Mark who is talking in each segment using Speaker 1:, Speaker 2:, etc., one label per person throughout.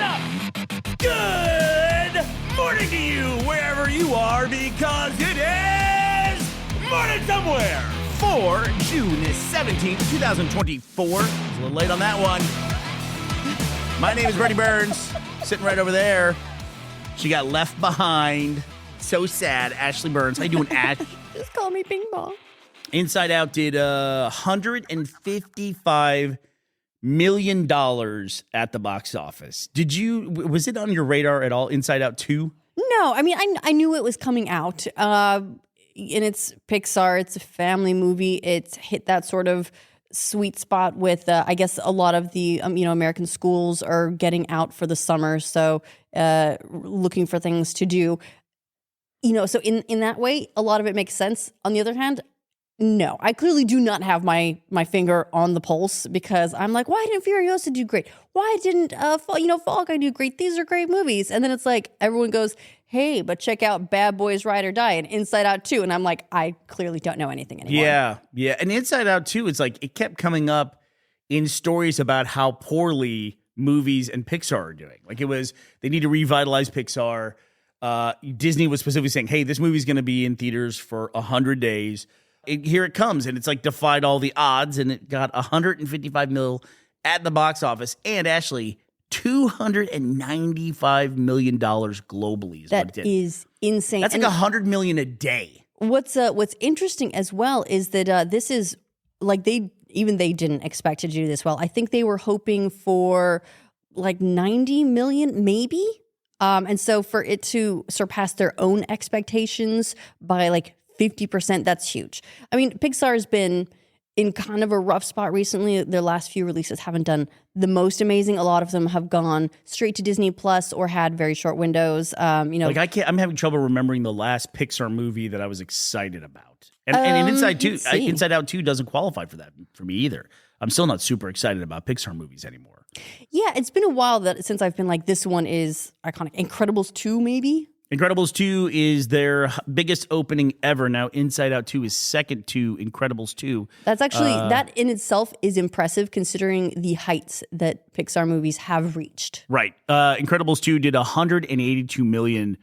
Speaker 1: What up? Good morning to you, wherever you are, because it is Morning Somewhere for June 17th, 2024. It's a little late on that one. My name is Brady Burns, sitting right over there. She got left behind. So sad. Ashley Burns. How you doing, Ash?
Speaker 2: Just call me Ping Pong.
Speaker 1: Inside Out did $155 million at the box office. Was it on your radar at all, Inside Out 2?
Speaker 2: No, I mean, I knew it was coming out. And it's Pixar. It's a family movie. It's hit that sort of sweet spot with, I guess, a lot of the, American schools are getting out for the summer. So looking for things to do. So in that way, a lot of it makes sense. On the other hand, no, I clearly do not have my finger on the pulse because I'm like, why didn't Furiosa do great? Why didn't Fall Guy do great? These are great movies. And then it's like everyone goes, hey, but check out Bad Boys Ride or Die and Inside Out 2. And I'm like, I clearly don't know anything anymore.
Speaker 1: Yeah. And Inside Out 2, it's like it kept coming up in stories about how poorly movies and Pixar are doing. Like they need to revitalize Pixar. Disney was specifically saying, hey, this movie's going to be in theaters for 100 days. Here it comes, and it's like defied all the odds, and it got $155 million at the box office. And Ashley, $295 million globally is what it did.
Speaker 2: That is insane.
Speaker 1: That's like $100 million a day.
Speaker 2: What's interesting as well is that this is like they didn't expect to do this well. I think they were hoping for like 90 million, maybe. And so for it to surpass their own expectations by like 50%, that's huge. I mean, Pixar has been in kind of a rough spot recently. Their last few releases haven't done the most amazing. A lot of them have gone straight to Disney Plus or had very short windows. I'm having trouble remembering the last Pixar movie that I was excited about. And Inside Out 2 doesn't qualify for that for me either. I'm still not super excited about Pixar movies anymore. Yeah, it's been a while since I've been like, this one is iconic. Incredibles 2, maybe?
Speaker 1: Incredibles 2 is their biggest opening ever. Now, Inside Out 2 is second to Incredibles 2.
Speaker 2: That's actually, that in itself is impressive considering the heights that Pixar movies have reached.
Speaker 1: Right. Incredibles 2 did $182 million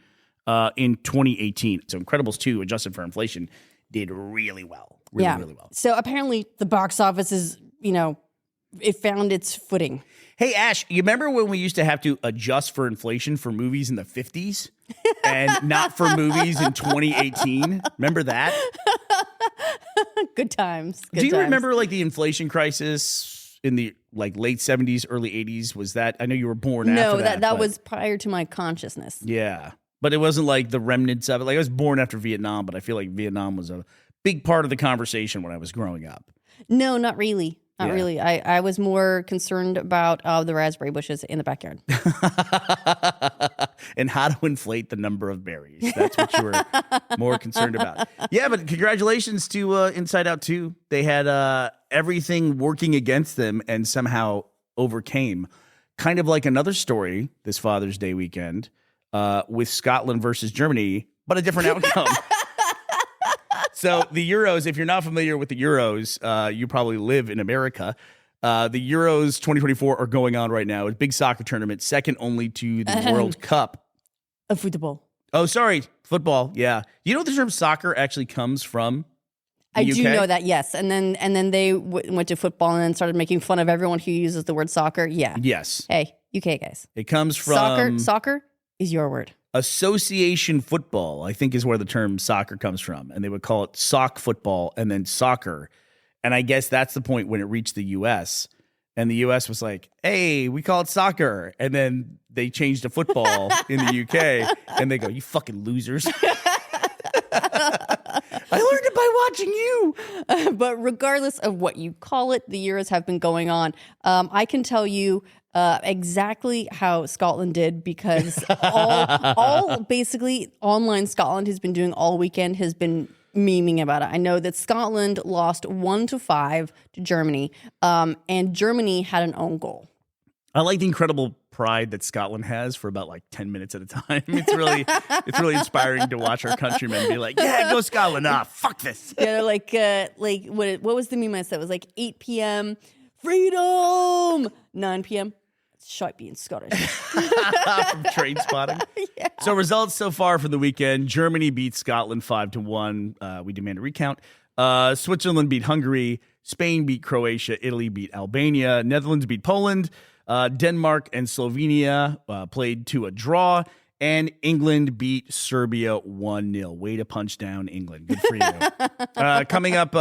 Speaker 1: in 2018. So Incredibles 2, adjusted for inflation, did really well. Really well.
Speaker 2: So apparently the box office is, it found its footing.
Speaker 1: Hey, Ash, you remember when we used to have to adjust for inflation for movies in the 50s and not for movies in 2018? Remember that?
Speaker 2: Good times.
Speaker 1: Do you remember like the inflation crisis in the like late 70s, early 80s? Was that? I know you were born after that.
Speaker 2: No, that was prior to my consciousness.
Speaker 1: Yeah. But it wasn't like the remnants of it. Like I was born after Vietnam, but I feel like Vietnam was a big part of the conversation when I was growing up.
Speaker 2: No, not really. Not really. I was more concerned about the raspberry bushes in the backyard.
Speaker 1: And how to inflate the number of berries. That's what you were more concerned about. Yeah, but congratulations to Inside Out 2. They had everything working against them and somehow overcame. Kind of like another story this Father's Day weekend with Scotland versus Germany, but a different outcome. So the Euros, if you're not familiar with the Euros, you probably live in America. The Euros 2024 are going on right now. It's a big soccer tournament, second only to the World Cup.
Speaker 2: Football.
Speaker 1: Oh, sorry. Football. Yeah. You know the term soccer actually comes from the UK?
Speaker 2: I do know that, yes. And then they went to football and then started making fun of everyone who uses the word soccer. Yeah.
Speaker 1: Yes.
Speaker 2: Hey, UK guys.
Speaker 1: It comes from...
Speaker 2: Soccer is your word.
Speaker 1: Association football, I think, is where the term soccer comes from. And they would call it sock football and then soccer. And I guess that's the point when it reached the U.S. And the U.S. was like, hey, we call it soccer. And then they changed to football in the U.K. And they go, you fucking losers. I learned it by watching you.
Speaker 2: But regardless of what you call it, the Euros have been going on. I can tell you exactly how Scotland did because all basically online Scotland has been doing all weekend has been memeing about it. I know that Scotland lost 1-5 to Germany, and Germany had an own goal.
Speaker 1: I like the incredible pride that Scotland has for about like 10 minutes at a time. It's really inspiring to watch our countrymen be like, yeah, go Scotland. Fuck this.
Speaker 2: Yeah, like what was the meme I said? It was like 8 p.m. freedom, 9 p.m. Shite being Scottish.
Speaker 1: From Train Spotting.
Speaker 2: Yeah.
Speaker 1: So results so far from the weekend: Germany beat Scotland 5-1. We demand a recount. Switzerland beat Hungary. Spain beat Croatia. Italy beat Albania. Netherlands beat Poland. Denmark and Slovenia played to a draw. And England beat Serbia 1-0. Way to punch down England. Good for you. Coming up,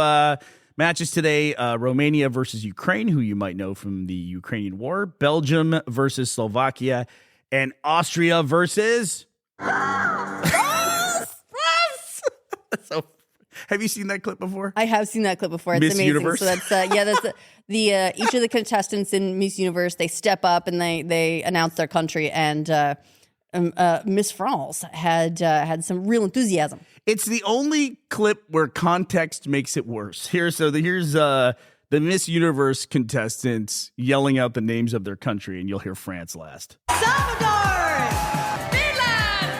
Speaker 1: matches today, Romania versus Ukraine, who you might know from the Ukrainian war. Belgium versus Slovakia. And Austria versus... So, have you seen that clip before?
Speaker 2: I have seen that clip before. It's
Speaker 1: Miss
Speaker 2: amazing.
Speaker 1: Universe?
Speaker 2: So that's that's the each of the contestants in Miss Universe, they step up and they announce their country, and Miss France had some real enthusiasm.
Speaker 1: It's the only clip where context makes it worse. Here's the Miss Universe contestants yelling out the names of their country, and you'll hear France last.
Speaker 2: Salvador! Finland!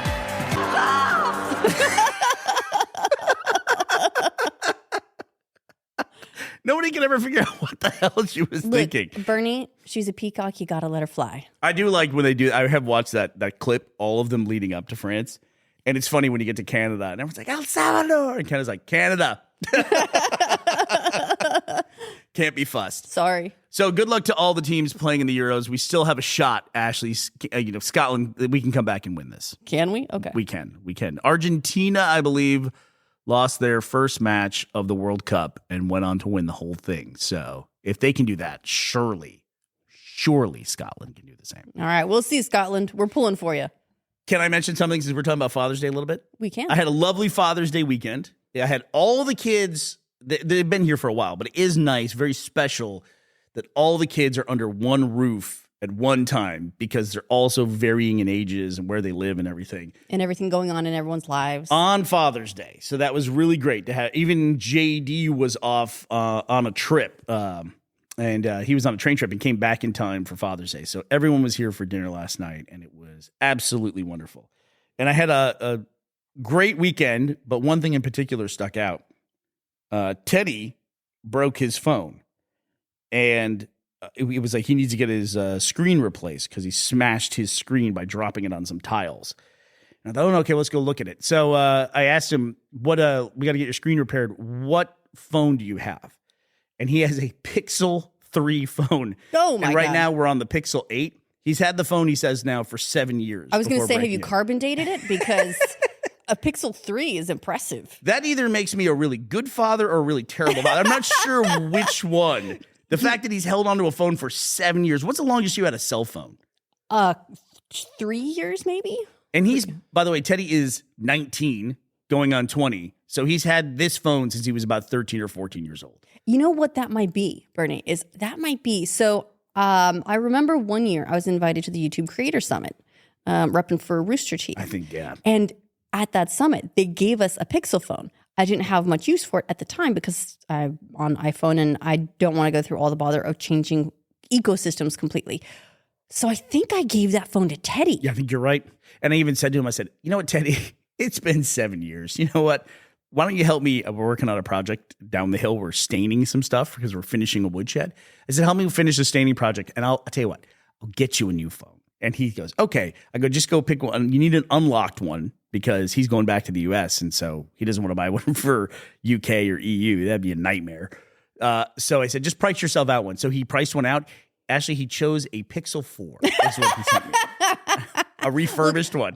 Speaker 1: Nobody can ever figure out what the hell she was thinking.
Speaker 2: Bernie, she's a peacock. You got to let her fly.
Speaker 1: I do like when they do. I have watched that clip, all of them leading up to France. And it's funny when you get to Canada and everyone's like, El Salvador. And Canada's like, Canada. Can't be fussed.
Speaker 2: Sorry.
Speaker 1: So good luck to all the teams playing in the Euros. We still have a shot, Ashley. Scotland, we can come back and win this.
Speaker 2: Can we? Okay.
Speaker 1: We can. Argentina, I believe, lost their first match of the World Cup and went on to win the whole thing. So if they can do that, surely Scotland can do the same.
Speaker 2: All right. We'll see, Scotland. We're pulling for you.
Speaker 1: Can I mention something since we're talking about Father's Day a little bit?
Speaker 2: We can.
Speaker 1: I had a lovely Father's Day weekend. I had all the kids. They've been here for a while, but it is nice, very special that all the kids are under one roof at one time because they're also varying in ages and where they live and everything.
Speaker 2: And everything going on in everyone's lives.
Speaker 1: On Father's Day. So that was really great to have. Even JD was off on a trip. And he was on a train trip and came back in time for Father's Day. So everyone was here for dinner last night, and it was absolutely wonderful. And I had a great weekend, but one thing in particular stuck out. Teddy broke his phone, and it was like he needs to get his screen replaced because he smashed his screen by dropping it on some tiles. And I thought, okay, let's go look at it. So I asked him, we got to get your screen repaired. What phone do you have? And he has a Pixel 3 phone.
Speaker 2: Oh, my
Speaker 1: And right
Speaker 2: God.
Speaker 1: now we're on the Pixel 8. He's had the phone, he says, now for 7 years.
Speaker 2: I was going to
Speaker 1: before
Speaker 2: say, have you
Speaker 1: breaking it.
Speaker 2: carbon dated it? Because a Pixel 3 is impressive.
Speaker 1: That either makes me a really good father or a really terrible father. I'm not sure which one. The fact that he's held onto a phone for 7 years. What's the longest you had a cell phone?
Speaker 2: 3 years maybe?
Speaker 1: And he's, by the way, Teddy is 19 going on 20. So he's had this phone since he was about 13 or 14 years old.
Speaker 2: You know what that might be, Bernie, So I remember one year I was invited to the YouTube Creator Summit, repping for Rooster Teeth.
Speaker 1: I think, yeah.
Speaker 2: And at that summit, they gave us a Pixel phone. I didn't have much use for it at the time because I'm on iPhone and I don't want to go through all the bother of changing ecosystems completely. So I think I gave that phone to Teddy.
Speaker 1: Yeah, I think you're right. And I even said to him, I said, you know what, Teddy, it's been 7 years. You know what? Why don't you help me? We're working on a project down the hill. We're staining some stuff because we're finishing a woodshed. I said, help me finish the staining project. And I'll tell you what, I'll get you a new phone. And he goes, okay. I go, just go pick one. You need an unlocked one because he's going back to the US. And so he doesn't want to buy one for UK or EU. That'd be a nightmare. So I said, just price yourself out one. So he priced one out. Actually, he chose a Pixel 4. That's what he sent me. A refurbished one.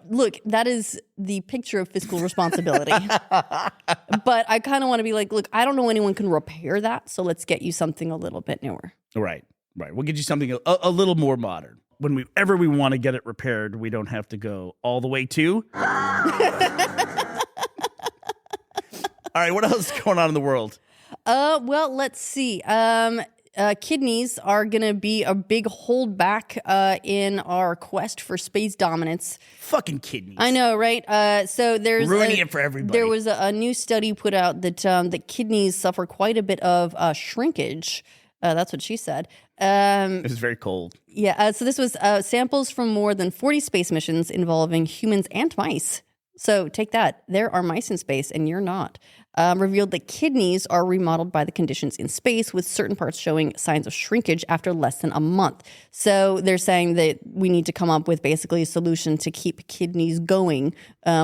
Speaker 2: Look, that is the picture of fiscal responsibility. But I kind of want to be like, look, I don't know anyone can repair that, so let's get you something a little bit newer.
Speaker 1: Right. We'll get you something a little more modern. Whenever we want to get it repaired, we don't have to go all the way to. All right, what else is going on in the world?
Speaker 2: Well, let's see. Kidneys are going to be a big holdback in our quest for space dominance.
Speaker 1: Fucking kidneys.
Speaker 2: I know, right? So there's
Speaker 1: ruining it for everybody.
Speaker 2: There was a new study put out that kidneys suffer quite a bit of shrinkage. That's what she said.
Speaker 1: It was very cold.
Speaker 2: Yeah. So this was samples from more than 40 space missions involving humans and mice. So take that. There are mice in space, and you're not. revealed that kidneys are remodeled by the conditions in space, with certain parts showing signs of shrinkage after less than a month. So they're saying that we need to come up with basically a solution to keep kidneys going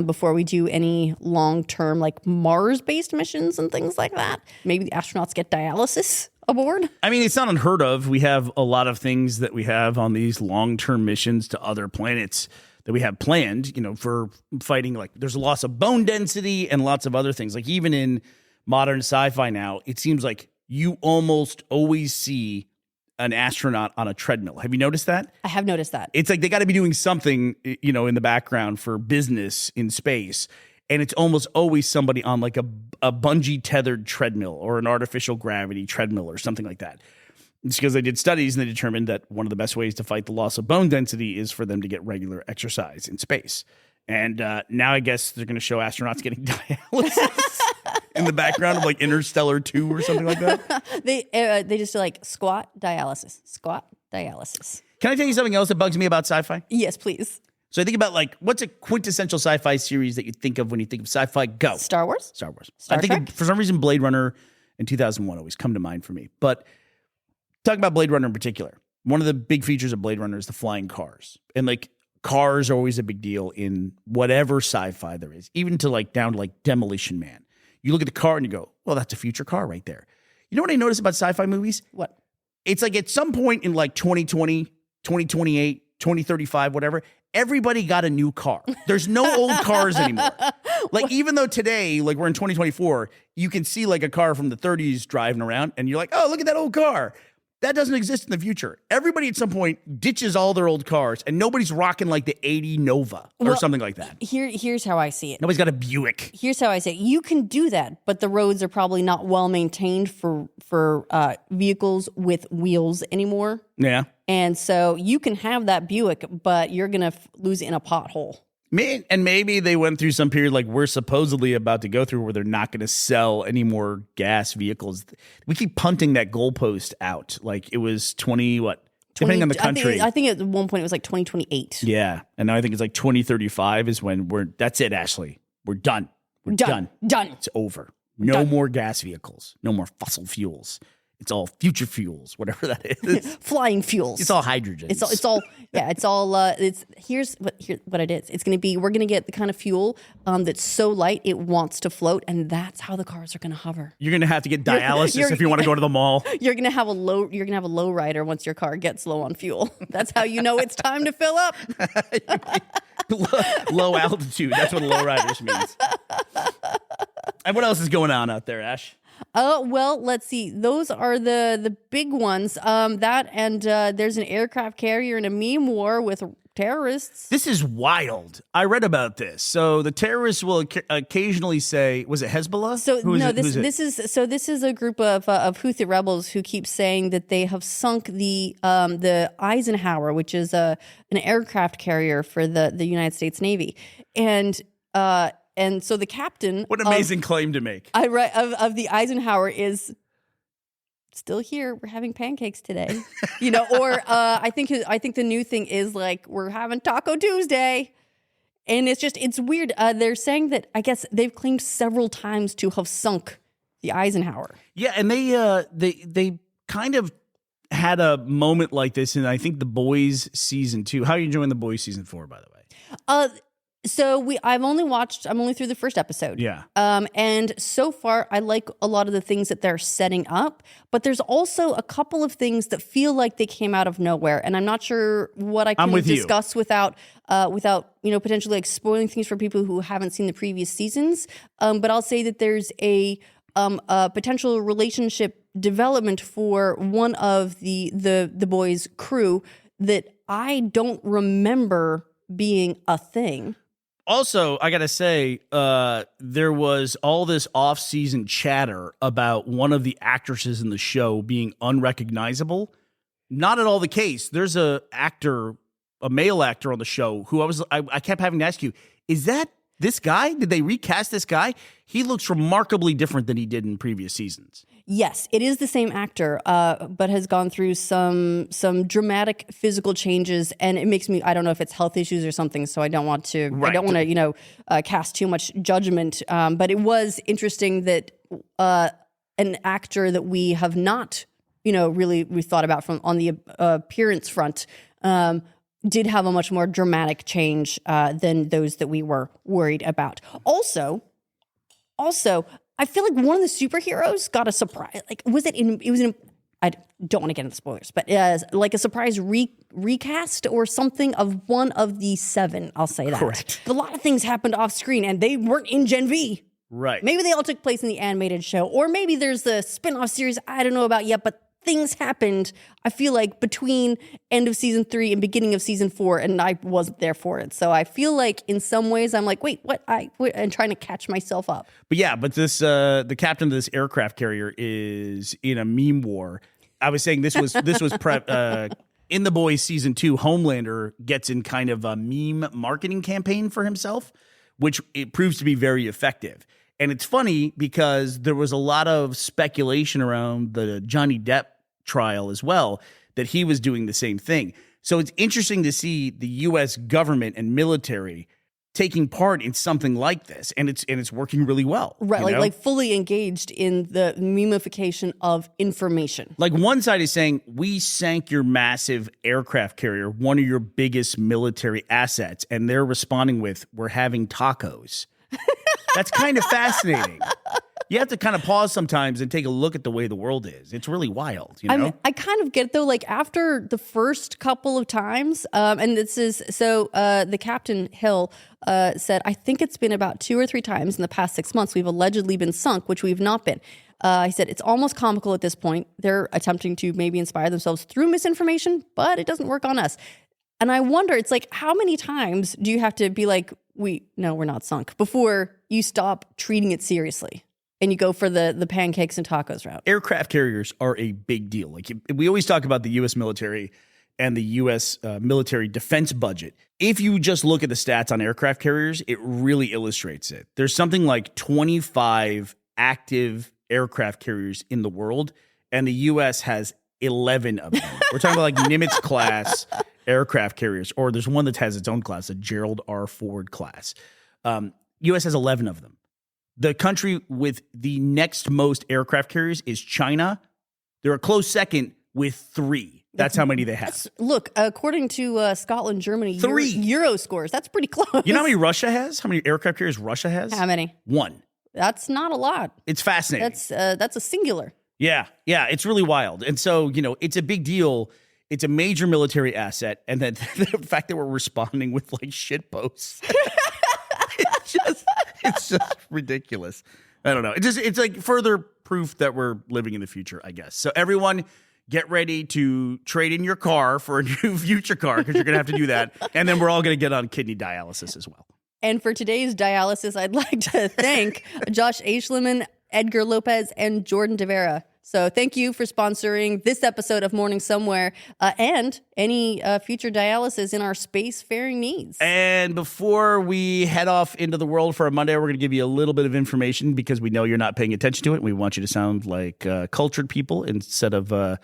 Speaker 2: before we do any long-term like Mars-based missions and things like that. Maybe the astronauts get dialysis aboard.
Speaker 1: I mean, it's not unheard of. We have a lot of things that we have on these long-term missions to other planets that we have planned, for fighting. Like there's a loss of bone density and lots of other things. Like even in modern sci-fi now, it seems like you almost always see an astronaut on a treadmill. Have you noticed that?
Speaker 2: I have noticed that.
Speaker 1: It's like they got to be doing something, in the background for business in space. And it's almost always somebody on like a bungee tethered treadmill or an artificial gravity treadmill or something like that. It's because they did studies and they determined that one of the best ways to fight the loss of bone density is for them to get regular exercise in space. And now I guess they're going to show astronauts getting dialysis in the background of like Interstellar 2 or something like that.
Speaker 2: They just do like squat dialysis.
Speaker 1: Can I tell you something else that bugs me about sci-fi?
Speaker 2: Yes, please.
Speaker 1: So I think about like, what's a quintessential sci-fi series that you think of when you think of sci-fi? Go.
Speaker 2: Star Wars.
Speaker 1: Star
Speaker 2: Trek?
Speaker 1: For some reason, Blade Runner and 2001 always come to mind for me. But talking about Blade Runner in particular, one of the big features of Blade Runner is the flying cars. And like cars are always a big deal in whatever sci-fi there is, even to like down to like Demolition Man. You look at the car and you go, well, that's a future car right there. You know what I notice about sci-fi movies?
Speaker 2: What?
Speaker 1: It's like at some point in like 2020, 2028, 2035, whatever, everybody got a new car. There's no old cars anymore. Like even though today, like we're in 2024, you can see like a car from the 30s driving around and you're like, oh, look at that old car. That doesn't exist in the future. Everybody at some point ditches all their old cars and nobody's rocking like the 80 Nova or something like that.
Speaker 2: Here's how I see it.
Speaker 1: Nobody's got a Buick.
Speaker 2: Here's how I say it. You can do that, but the roads are probably not well maintained for vehicles with wheels anymore.
Speaker 1: Yeah.
Speaker 2: And so you can have that Buick, but you're going to lose it in a pothole.
Speaker 1: And maybe they went through some period like we're supposedly about to go through where they're not going to sell any more gas vehicles. We keep punting that goalpost out. Like it was 20, depending on the country.
Speaker 2: I think at one point it was like 2028.
Speaker 1: Yeah. And now I think it's like 2035 is when that's it, Ashley. We're done. We're done. It's over. No more gas vehicles. No more fossil fuels. It's all future fuels, whatever that is.
Speaker 2: Flying fuels.
Speaker 1: It's all hydrogen.
Speaker 2: Here's what it is. It's going to be, we're going to get the kind of fuel that's so light it wants to float, and that's how the cars are going to hover.
Speaker 1: You're going to have to get dialysis if you want to go to the mall.
Speaker 2: You're going to have a low rider once your car gets low on fuel. That's how you know it's time to fill up.
Speaker 1: Low altitude. That's what low riders means. And what else is going on out there, Ash?
Speaker 2: Well, let's see. Those are the big ones. That and there's an aircraft carrier in a meme war with terrorists.
Speaker 1: This is wild. I read about this. So the terrorists will occasionally say, "Was it Hezbollah?"
Speaker 2: This is a group of Houthi rebels who keep saying that they have sunk the Eisenhower, which is an aircraft carrier for the United States Navy, and so the captain.
Speaker 1: What an amazing claim to make.
Speaker 2: Of the Eisenhower is still here. We're having pancakes today, Or I think the new thing is like we're having Taco Tuesday, and it's weird. They're saying that I guess they've claimed several times to have sunk the Eisenhower.
Speaker 1: Yeah, and they kind of had a moment like this in I think The Boys season 2. How are you enjoying The Boys season 4, by the way?
Speaker 2: So I'm only through the first episode.
Speaker 1: Yeah.
Speaker 2: And so far I like a lot of the things that they're setting up, but there's also a couple of things that feel like they came out of nowhere. And I'm not sure what I can discuss without potentially like spoiling things for people who haven't seen the previous seasons. But I'll say that there's a potential relationship development for one of the boys' crew that I don't remember being a thing.
Speaker 1: Also, I got to say, there was all this off-season chatter about one of the actresses in the show being unrecognizable. Not at all the case. There's a male actor on the show who I kept having to ask you, is that this guy? Did they recast this guy? He looks remarkably different than he did in previous seasons.
Speaker 2: Yes, it is the same actor, but has gone through some dramatic physical changes, and it makes me. I don't know if it's health issues or something, so I don't want to.
Speaker 1: Right.
Speaker 2: I don't want to, cast too much judgment. But it was interesting that an actor that we have not, we thought about from on the appearance front, did have a much more dramatic change than those that we were worried about. Also. I feel like one of the superheroes got a surprise. Like, I don't want to get into spoilers, but like a surprise recast or something of one of the 7. I'll say that.
Speaker 1: Correct.
Speaker 2: A lot of things happened off screen, and they weren't in Gen V.
Speaker 1: Right.
Speaker 2: Maybe they all took place in the animated show, or maybe there's the spin-off series I don't know about yet, but things happened, I feel like, between end of season 3 and beginning of season 4, and I wasn't there for it. So I feel like in some ways I'm like, wait, what? And trying to catch myself up.
Speaker 1: But this the captain of this aircraft carrier is in a meme war. I was saying this was in The Boys season 2, Homelander gets in kind of a meme marketing campaign for himself, which it proves to be very effective. And it's funny because there was a lot of speculation around the Johnny Depp trial as well, that he was doing the same thing. So it's interesting to see the U.S. government and military taking part in something like this, and it's working really well.
Speaker 2: Right, like fully engaged in the memification of information.
Speaker 1: Like one side is saying, we sank your massive aircraft carrier, one of your biggest military assets, and they're responding with, we're having tacos. That's kind of fascinating. You have to kind of pause sometimes and take a look at the way the world is. It's really wild,
Speaker 2: I kind of get, though, like after the first couple of times, and this is, so the Captain Hill said, I think it's been about 2 or 3 times in the past 6 months we've allegedly been sunk, which we've not been. He said, it's almost comical at this point. They're attempting to maybe inspire themselves through misinformation, but it doesn't work on us. And I wonder, it's like, how many times do you have to be like, we're not sunk, before you stop treating it seriously and you go for the pancakes and tacos route?
Speaker 1: Aircraft carriers are a big deal. Like, we always talk about the U.S. military and the U.S. Military defense budget. If you just look at the stats on aircraft carriers, it really illustrates it. There's something like 25 active aircraft carriers in the world, and the U.S. has 11 of them. We're talking about like Nimitz class aircraft carriers, or there's one that has its own class, a Gerald R. Ford class. U.S. has 11 of them. The country with the next most aircraft carriers is China. They're a close second with 3. That's how many they have.
Speaker 2: Look, according to Scotland, Germany,
Speaker 1: 3
Speaker 2: Euro scores. That's pretty close.
Speaker 1: You know how many Russia has? How many aircraft carriers Russia has?
Speaker 2: How many?
Speaker 1: 1.
Speaker 2: That's not a lot.
Speaker 1: It's fascinating.
Speaker 2: That's a singular.
Speaker 1: Yeah, it's really wild. And so, it's a big deal. It's a major military asset. And then the fact that we're responding with like shit posts. It's just ridiculous. I don't know. It's like further proof that we're living in the future, I guess. So everyone, get ready to trade in your car for a new future car, because you're going to have to do that. And then we're all going to get on kidney dialysis as well.
Speaker 2: And for today's dialysis, I'd like to thank Josh Aishleman, Edgar Lopez, and Jordan DeVera. So thank you for sponsoring this episode of Morning Somewhere and any future dialysis in our spacefaring needs. And
Speaker 1: before we head off into the world for a Monday, we're going to give you a little bit of information because we know you're not paying attention to it. We want you to sound like cultured people instead of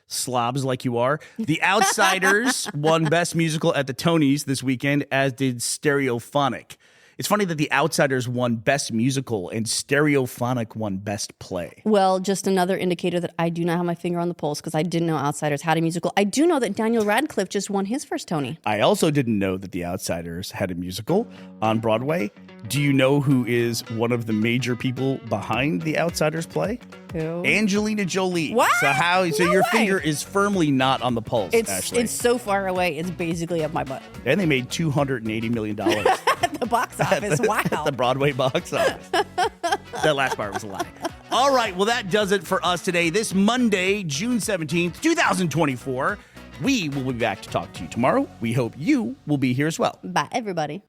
Speaker 1: slobs like you are. The Outsiders won Best Musical at the Tonys this weekend, as did Stereophonic. It's funny that The Outsiders won Best Musical and Stereophonic won Best Play.
Speaker 2: Well, just another indicator that I do not have my finger on the pulse, because I didn't know Outsiders had a musical. I do know that Daniel Radcliffe just won his first Tony.
Speaker 1: I also didn't know that The Outsiders had a musical on Broadway. Do you know who is one of the major people behind The Outsiders play?
Speaker 2: Who?
Speaker 1: Angelina Jolie.
Speaker 2: What?
Speaker 1: So your finger is firmly not on the pulse, Ashley.
Speaker 2: It's so far away, it's basically up my butt.
Speaker 1: And they made $280 million.
Speaker 2: At the box office, wow.
Speaker 1: At the Broadway box office. That last part was a lie. All right, well, that does it for us today. This Monday, June 17th, 2024. We will be back to talk to you tomorrow. We hope you will be here as well.
Speaker 2: Bye, everybody.